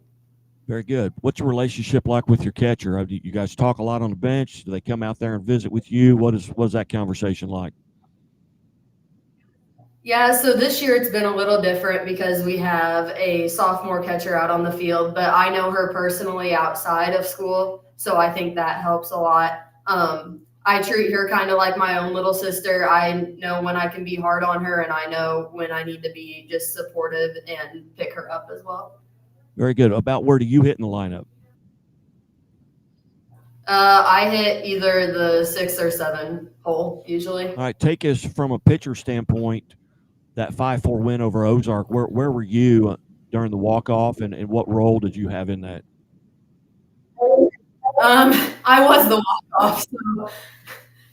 Very good. What's your relationship like with your catcher? Do you guys talk a lot on the bench? Do they come out there and visit with you? What is that conversation like? Yeah, so this year it's been a little different because we have a sophomore catcher out on the field, but I know her personally outside of school, so I think that helps a lot. I treat her kind of like my own little sister. I know when I can be hard on her, and I know when I need to be just supportive and pick her up as well. Very good. About where do you hit in the lineup? I hit either the 6 or 7 hole usually. All right, take us from a pitcher standpoint, that 5-4 win over Ozark. Where were you during the walk-off, and what role did you have in that? I was the walk-off, so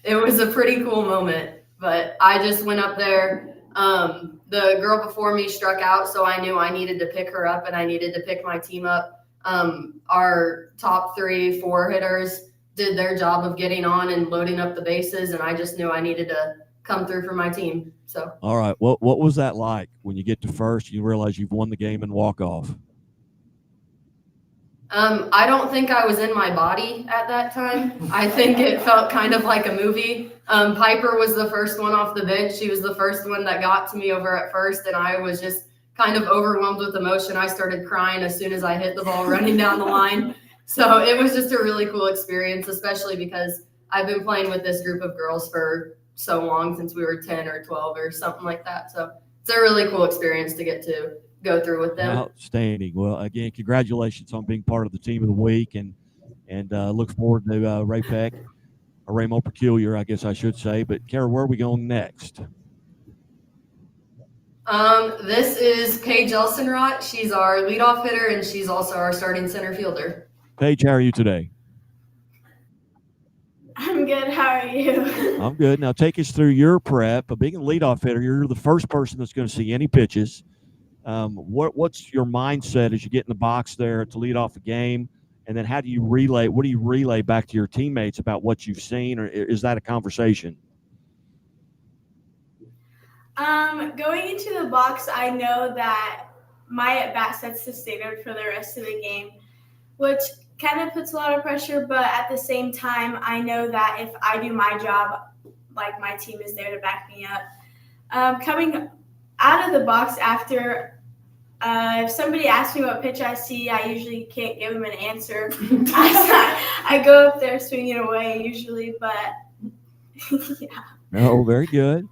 it was a pretty cool moment. But I just went up there. The girl before me struck out, so I knew I needed to pick her up and I needed to pick my team up. Our top 3-4 hitters did their job of getting on and loading up the bases, and I just knew I needed to come through for my team. So all right, what was that like when you get to first, you realize you've won the game and walk off? I don't think I was in my body at that time. I think it felt kind of like a movie. Piper was the first one off the bench. She was the first one that got to me over at first, and I was just kind of overwhelmed with emotion. I started crying as soon as I hit the ball running down the line. So it was just a really cool experience, especially because I've been playing with this group of girls for so long, since we were 10 or 12 or something like that. So it's a really cool experience to get to go through with them. Outstanding. Well, again, congratulations on being part of the team of the week, and look forward to Ray Peck, or Raymond Peculiar, I guess I should say. But Kara, where are we going next? This is Paige Elsenrott. She's our leadoff hitter, and she's also our starting center fielder. Paige, how are you today? I'm good. How are you? I'm good. Now take us through your prep. Being a leadoff hitter, you're the first person that's going to see any pitches. What's your mindset as you get in the box there to lead off a game? And then what do you relay back to your teammates about what you've seen, or is that a conversation? Going into the box, I know that my at-bat sets the standard for the rest of the game, which kind of puts a lot of pressure, but at the same time, I know that if I do my job, like, my team is there to back me up. Coming out of the box after, if somebody asks me what pitch I see, I usually can't give them an answer. I go up there swinging away usually, but yeah. No, very good.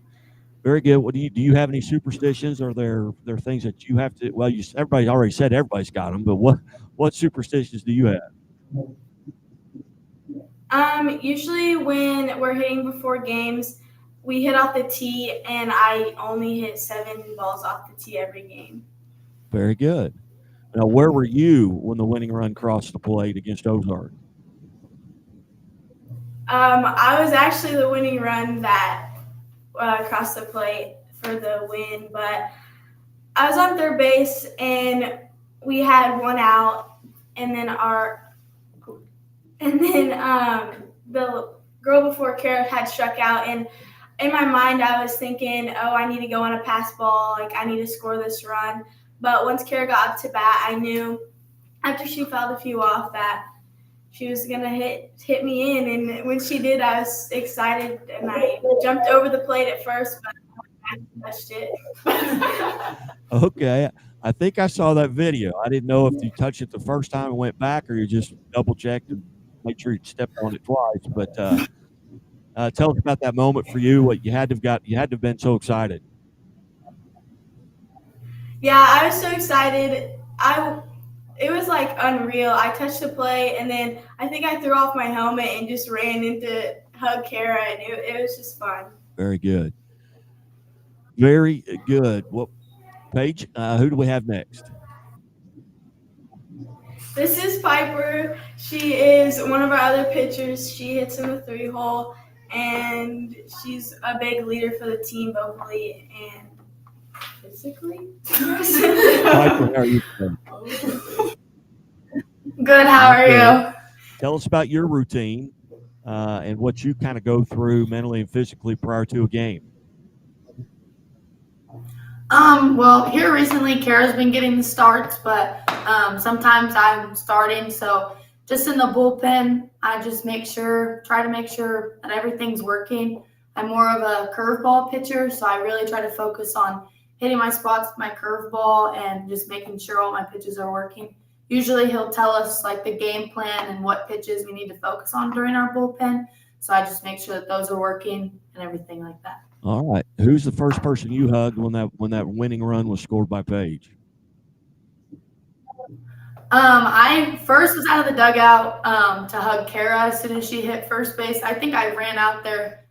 Very good. What do you have any superstitions? Or there things that you have to? Well, everybody already said everybody's got them, but what superstitions do you have? Usually when we're hitting before games, we hit off the tee, and I only hit 7 balls off the tee every game. Very good. Now, where were you when the winning run crossed the plate against Ozark? I was actually the winning run that crossed the plate for the win, but I was on third base, and we had 1 out, and then the girl before Kara had struck out, and in my mind I was thinking, I need to go on a pass ball, like I need to score this run. But once Kara got up to bat, I knew after she fouled a few off that she was gonna hit me in, and when she did, I was excited, and I jumped over the plate at first, but I went touched it. Okay. I think I saw that video. I didn't know if you touched it the first time and went back, or you just double checked and make sure you stepped on it twice. But tell us about that moment for you. What you had to have been so excited. Yeah, I was so excited. It was like unreal. I touched the play, and then I think I threw off my helmet and just ran into hug Kara, and it was just fun. Very good. Very good. Well, Paige, who do we have next? This is Piper. She is one of our other pitchers. She hits in the 3-hole, and she's a big leader for the team vocally and physically. Piper, how are you doing? Good. How are you? Tell us about your routine and what you kind of go through mentally and physically prior to a game. Well, here recently, Kara's been getting the starts, but sometimes I'm starting. So just in the bullpen, I just try to make sure that everything's working. I'm more of a curveball pitcher, so I really try to focus on hitting my spots with my curveball and just making sure all my pitches are working. Usually he'll tell us like the game plan and what pitches we need to focus on during our bullpen. So I just make sure that those are working and everything like that. All right. Who's the first person you hugged when that winning run was scored by Paige? I first was out of the dugout to hug Kara as soon as she hit first base. I think I ran out there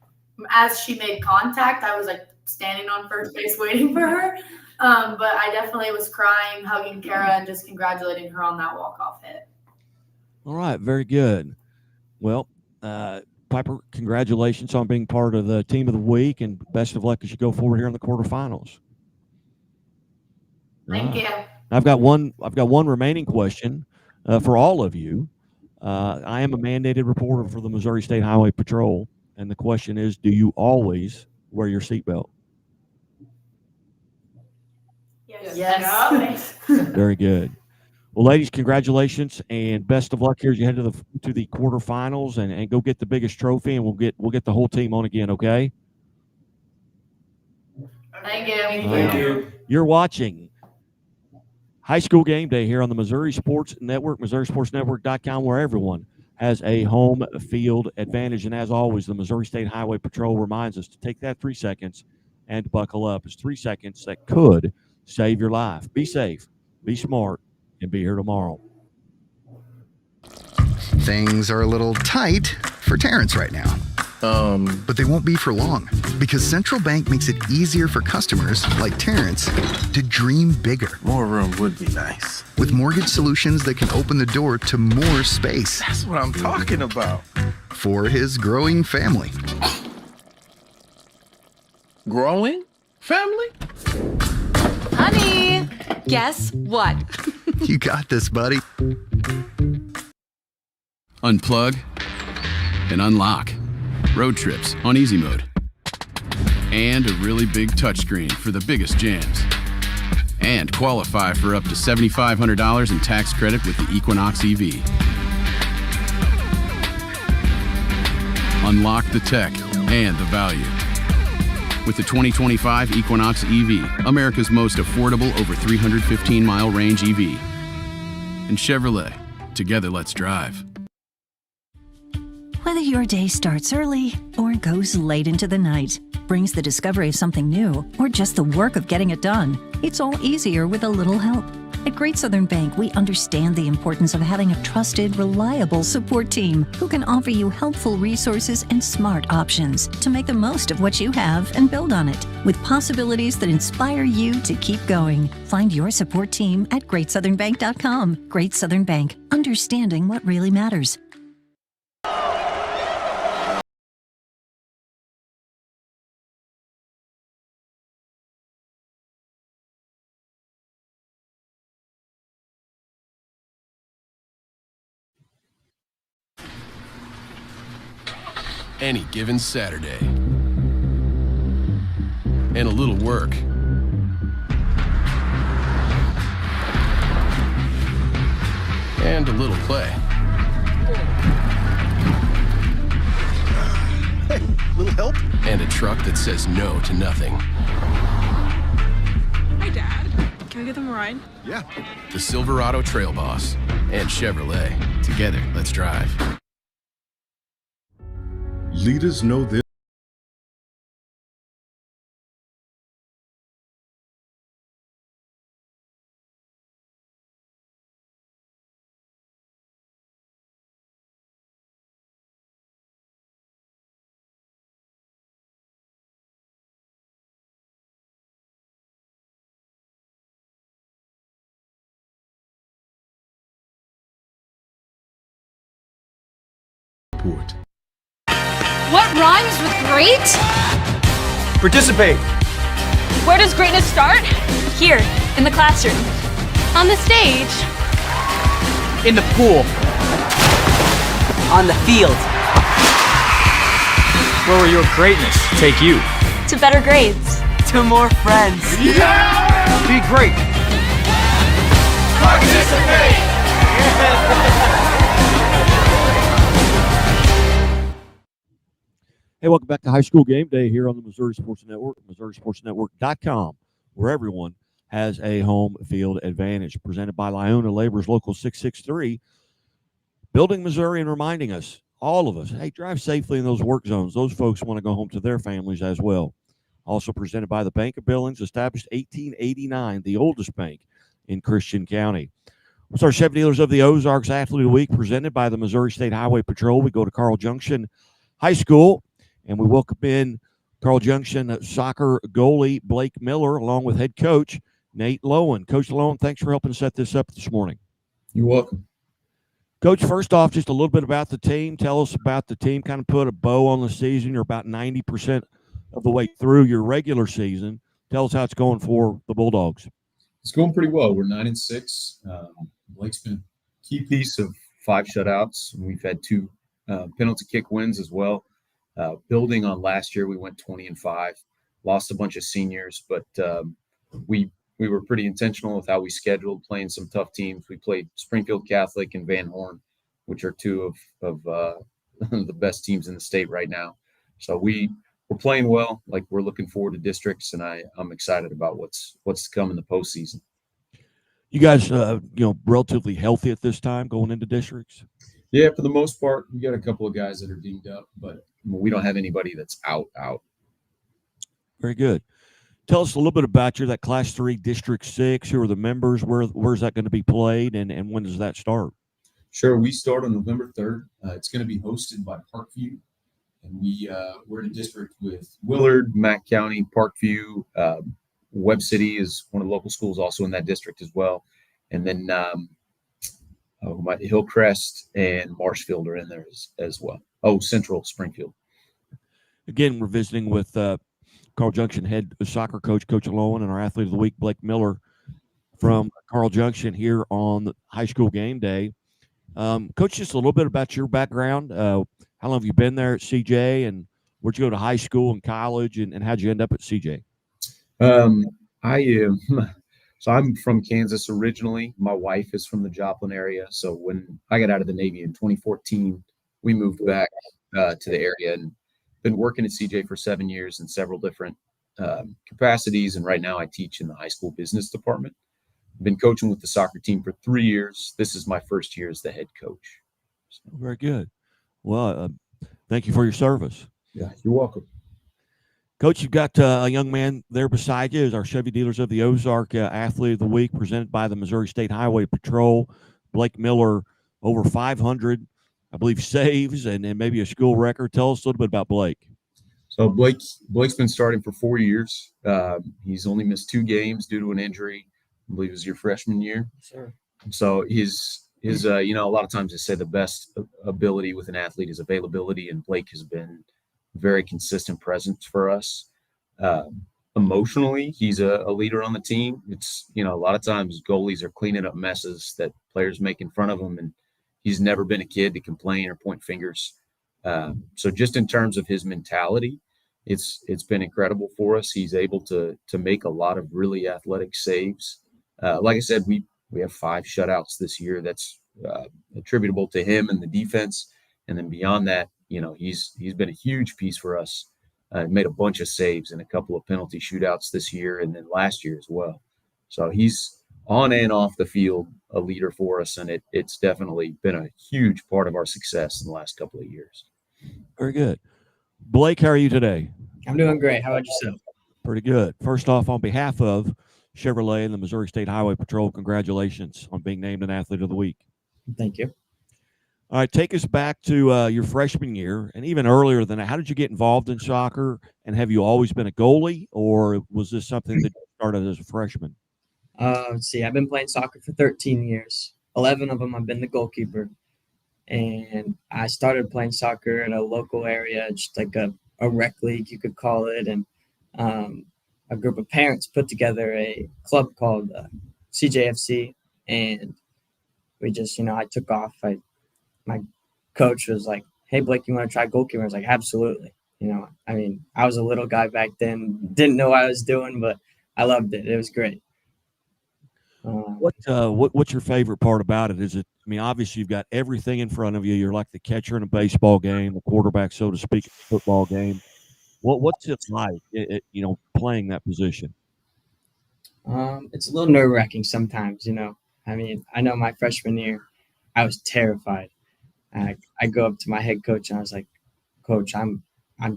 as she made contact. I was like standing on first base waiting for her. But I definitely was crying, hugging Kara, and just congratulating her on that walk-off hit. All right. Very good. Well, Piper, congratulations on being part of the team of the week, and best of luck as you go forward here in the quarterfinals. Thank you. I've got one remaining question for all of you. I am a mandated reporter for the Missouri State Highway Patrol, and the question is, do you always wear your seatbelt? Yes. Very good. Well, ladies, congratulations and best of luck here as you head to the quarterfinals and go get the biggest trophy, and we'll get the whole team on again, okay? Thank you. Thank you. You're watching High School Game Day here on the Missouri Sports Network, MissouriSportsNetwork.com, where everyone has a home field advantage. And as always, the Missouri State Highway Patrol reminds us to take that 3 seconds and buckle up. It's 3 seconds that could save your life. Be safe, be smart, and be here tomorrow. Things are a little tight for Terrence right now. But they won't be for long, because Central Bank makes it easier for customers like Terrence to dream bigger. More room would be nice. With mortgage solutions that can open the door to more space. That's what I'm talking about. For his growing family. Growing family? Honey, guess what? You got this, buddy. Unplug and unlock. Road trips on easy mode. And a really big touchscreen for the biggest jams. And qualify for up to $7,500 in tax credit with the Equinox EV. Unlock the tech and the value with the 2025 Equinox EV, America's most affordable over 315-mile range EV. And Chevrolet, together let's drive. Whether your day starts early or goes late into the night, brings the discovery of something new, or just the work of getting it done, it's all easier with a little help. At Great Southern Bank, we understand the importance of having a trusted, reliable support team who can offer you helpful resources and smart options to make the most of what you have and build on it, with possibilities that inspire you to keep going. Find your support team at GreatSouthernBank.com. Great Southern Bank, understanding what really matters. Any given Saturday. And a little work. And a little play. Hey, little help? And a truck that says no to nothing. give them a ride? Yeah. The Silverado Trail Boss and Chevrolet. Together, let's drive. Leaders know this. Support. What rhymes with great? Participate. Where does greatness start? Here, in the classroom. On the stage. In the pool. On the field. Where will your greatness take you? To better grades. To more friends. Yeah! Be great. Participate! Hey, welcome back to High School Game Day here on the Missouri Sports Network, MissouriSportsNetwork.com, where everyone has a home field advantage. Presented by Lyona Labor's Local 663, building Missouri and reminding us, all of us, hey, drive safely in those work zones. Those folks want to go home to their families as well. Also presented by the Bank of Billings, established 1889, the oldest bank in Christian County. What's our Chevy Dealers of the Ozarks Athlete of the Week, presented by the Missouri State Highway Patrol. We go to Carl Junction High School, and we welcome in Carl Junction soccer goalie Blake Miller, along with head coach Nate Lowen. Coach Lowen, thanks for helping set this up this morning. You're welcome. Coach, first off, just a little bit about the team. Tell us about the team. Kind of put a bow on the season. You're about 90% of the way through your regular season. Tell us how it's going for the Bulldogs. It's going pretty well. We're 9-6. Blake's been a key piece of 5 shutouts. We've had 2 penalty kick wins as well. Building on last year, we went 20-5, lost a bunch of seniors, but we were pretty intentional with how we scheduled, playing some tough teams. We played Springfield Catholic and Van Horn, which are 2 of the best teams in the state right now. So we're playing well. Like, we're looking forward to districts, and I'm excited about what's to come in the postseason. You guys, relatively healthy at this time going into districts? Yeah, for the most part, we got a couple of guys that are dinged up, but we don't have anybody that's out. Very good. Tell us a little bit about that Class 3 District 6. Who are the members? Where's that going to be played, and when does that start? Sure. We start on November 3rd. It's going to be hosted by Parkview, and we're in a district with Willard, Mack County, Parkview. Webb City is one of the local schools also in that district as well. And then Hillcrest and Marshfield are in there as well. Oh, Central Springfield. Again, we're visiting with Carl Junction head soccer coach, Coach Lowen, and our athlete of the week, Blake Miller, from Carl Junction here on the High School Game Day. Coach, just a little bit about your background. How long have you been there at CJ, and where'd you go to high school and college, and how'd you end up at CJ? So I'm from Kansas originally. My wife is from the Joplin area. So when I got out of the Navy in 2014, we moved back to the area and been working at CJ for 7 years in several different capacities. And right now I teach in the high school business department. I've been coaching with the soccer team for 3 years. This is my first year as the head coach. So. Very good. Well, thank you for your service. Yeah, you're welcome. Coach, you've got a young man there beside you, is our Chevy Dealers of the Ozark Athlete of the Week, presented by the Missouri State Highway Patrol. Blake Miller, over 500, I believe, saves and maybe a school record. Tell us a little bit about Blake. So Blake's been starting for 4 years. He's only missed 2 games due to an injury. I believe it was your freshman year. Sure. So his a lot of times they say the best ability with an athlete is availability, and Blake has been very consistent presence for us. Emotionally, he's a leader on the team. It's, a lot of times goalies are cleaning up messes that players make in front of him, and he's never been a kid to complain or point fingers. So just in terms of his mentality, it's been incredible for us. He's able to make a lot of really athletic saves. Like I said, we have 5 shutouts this year. That's attributable to him and the defense. And then beyond that, he's been a huge piece for us. Made a bunch of saves in a couple of penalty shootouts this year and then last year as well. So he's on and off the field, a leader for us, and it's definitely been a huge part of our success in the last couple of years. Very good. Blake, how are you today? I'm doing great. How about yourself? Pretty good. First off, on behalf of Chevrolet and the Missouri State Highway Patrol, congratulations on being named an Athlete of the Week. Thank you. All right, take us back to your freshman year and even earlier than that. How did you get involved in soccer, and have you always been a goalie, or was this something that you started as a freshman? Let's see. I've been playing soccer for 13 years. 11 of them I've been the goalkeeper. And I started playing soccer in a local area, just like a rec league, you could call it. And a group of parents put together a club called CJFC. And we just, I took off. My coach was like, "Hey, Blake, you want to try goalkeeper?" I was like, "Absolutely." I was a little guy back then, didn't know what I was doing, but I loved it. It was great. What's your favorite part about it? Is it? Obviously you've got everything in front of you. You're like the catcher in a baseball game, the quarterback, so to speak, in a football game. What's it like? Playing that position. It's a little nerve-wracking sometimes. I know my freshman year, I was terrified. I go up to my head coach and I was like, "Coach, I'm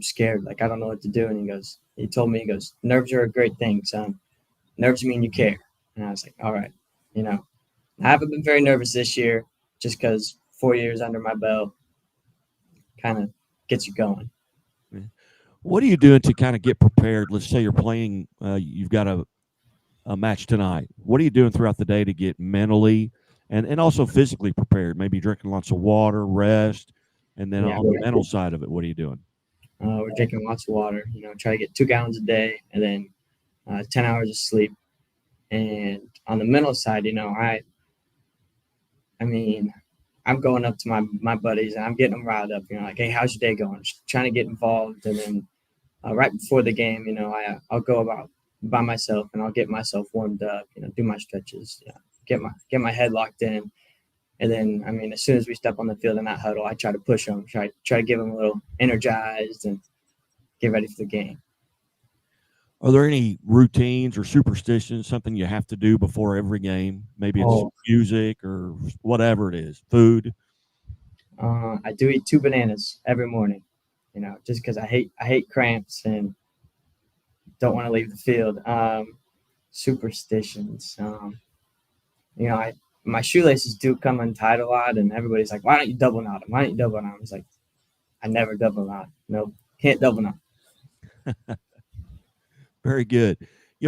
scared. Like, I don't know what to do." And he told me, "Nerves are a great thing, son. Nerves mean you care." And I was like, "All right." I haven't been very nervous this year just because 4 years under my belt kind of gets you going. What are you doing to kind of get prepared? Let's say you're playing, you've got a match tonight. What are you doing throughout the day to get mentally and also physically prepared? Maybe drinking lots of water, rest, and then on the mental side of it, what are you doing? We're drinking lots of water, try to get 2 gallons a day and then 10 hours of sleep. And on the mental side, I'm going up to my buddies and I'm getting them riled up, like, "Hey, how's your day going?" Just trying to get involved. And then right before the game, I'll go about by myself and I'll get myself warmed up, do my stretches, get my head locked in. And then, as soon as we step on the field in that huddle, I try to push them, try to give them a little energized and get ready for the game. Are there any routines or superstitions, something you have to do before every game? Maybe it's music or whatever it is, food. I do eat 2 bananas every morning, just because I hate cramps and don't want to leave the field. Superstitions. My shoelaces do come untied a lot, and everybody's like, "Why don't you double knot them? Why don't you double knot them?" It's like, I never double knot. No, can't double knot. Very good.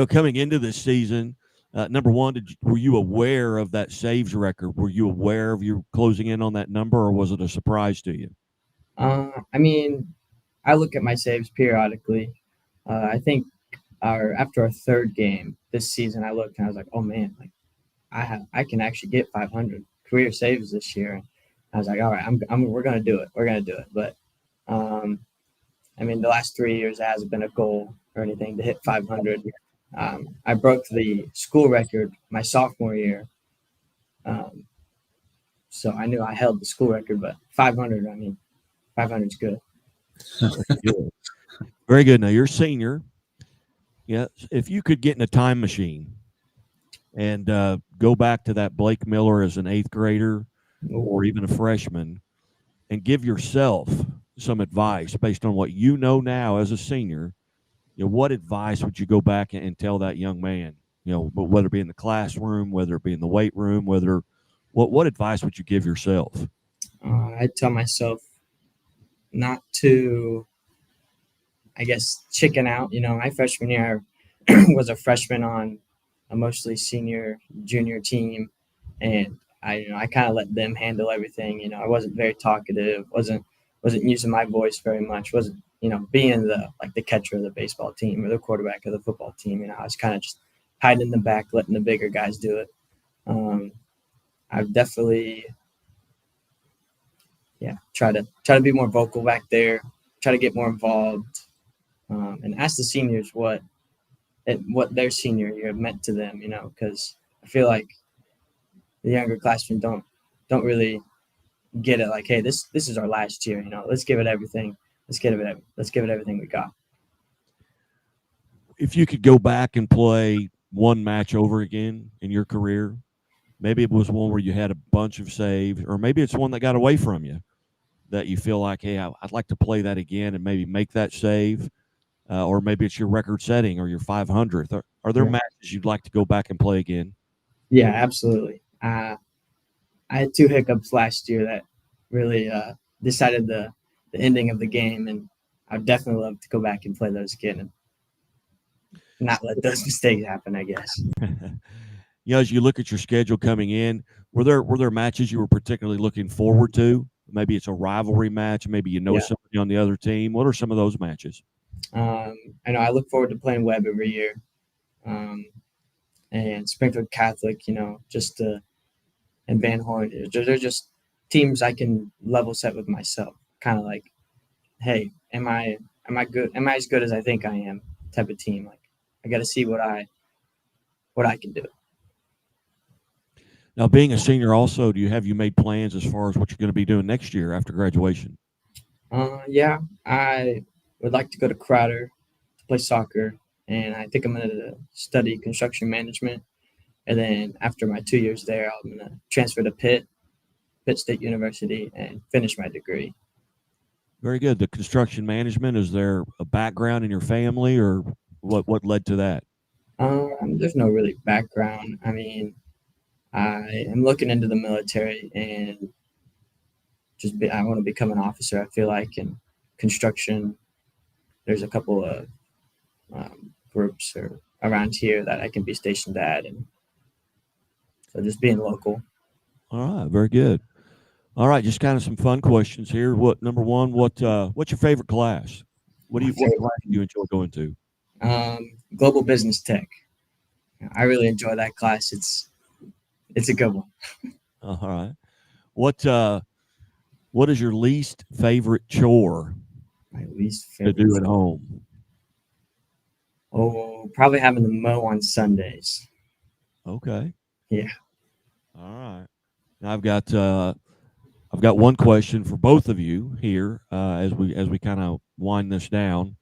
Coming into this season, number one, were you aware of that saves record? Were you aware of you closing in on that number, or was it a surprise to you? I look at my saves periodically. I think after our 3rd game this season, I looked and I was like, "Oh man, like I can actually get 500 career saves this year." And I was like, "All right, we're gonna do it. We're gonna do it." But the last 3 years it hasn't been a goal or anything to hit 500. I broke the school record my sophomore year. So I knew I held the school record, but 500, 500 is good. Very good. Now you're a senior. Yeah. If you could get in a time machine and go back to that Blake Miller as an 8th grader or even a freshman and give yourself some advice based on what you know now as a senior, what advice would you go back and tell that young man? Whether it be in the classroom, whether it be in the weight room, what advice would you give yourself? I'd tell myself not to, chicken out. My freshman year was a freshman on a mostly senior, junior team, and I kind of let them handle everything. I wasn't very talkative, wasn't using my voice very much, wasn't being the catcher of the baseball team or the quarterback of the football team. I was kind of just hiding in the back, letting the bigger guys do it. I've definitely, try to be more vocal back there, try to get more involved, and ask the seniors what their senior year meant to them. Because I feel like the younger classmen don't really get it. Like, hey, this is our last year. Let's give it everything. Let's give it everything we got. If you could go back and play one match over again in your career? Maybe it was one where you had a bunch of saves, or maybe it's one that got away from you that you feel like, hey, I'd like to play that again and maybe make that save. Or maybe it's your record setting or your 500th. Are there matches you'd like to go back and play again? Yeah, absolutely. I had 2 hiccups last year that really decided the ending of the game, and I'd definitely love to go back and play those again and not let those mistakes happen, I guess. As you look at your schedule coming in, were there matches you were particularly looking forward to? Maybe it's a rivalry match. Maybe somebody on the other team. What are some of those matches? I know I look forward to playing Webb every year, and Springfield Catholic. And Van Horn. They're just teams I can level set with myself. Kind of like, hey, am I good? Am I as good as I think I am? Type of team. Like, I got to see what I can do. Now, being a senior, also, have you made plans as far as what you're going to be doing next year after graduation? Yeah, I would like to go to Crowder to play soccer, and I think I'm going to study construction management. And then after my 2 years there, I'm going to transfer to Pitt State University, and finish my degree. Very good. The construction management, is there a background in your family, or what led to that? There's no really background. I mean, I am looking into the military, and I want to become an officer. I feel like in construction, there's a couple of groups around here that I can be stationed at, and so just being local. All right, very good. All right, just kind of some fun questions here. Number one, what's your favorite class? What class do you enjoy going to? Global Business Tech. I really enjoy that class. It's a good one. All right. What is your least favorite chore My least favorite to do at home? Oh, probably having to mow on Sundays. Okay. Yeah. All right. Now I've got one question for both of you here as we kind of wind this down,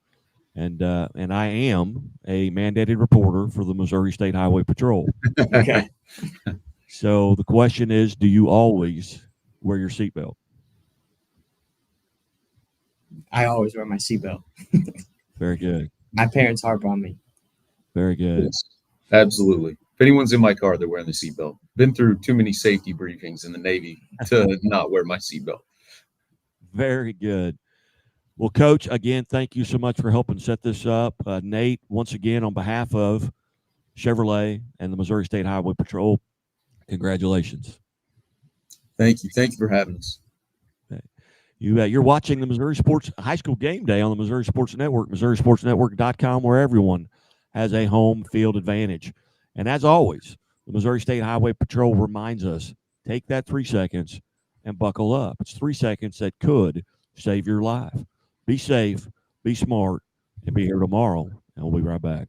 and I am a mandated reporter for the Missouri State Highway Patrol. Okay. So the question is, do you always wear your seatbelt? I always wear my seatbelt. Very good. My parents harp on me. Very good. Yes, absolutely. If anyone's in my car, they're wearing the seatbelt. Been through too many safety briefings in the Navy to not wear my seatbelt. Very good. Well, Coach, again, thank you so much for helping set this up. Nate, once again, on behalf of Chevrolet and the Missouri State Highway Patrol, congratulations. Thank you. Thank you for having us. Okay. You're watching the Missouri Sports High School Game Day on the Missouri Sports Network, MissouriSportsNetwork.com, where everyone has a home field advantage. And as always, the Missouri State Highway Patrol reminds us, take that 3 seconds and buckle up. It's 3 seconds that could save your life. Be safe, be smart, and be here tomorrow. And we'll be right back.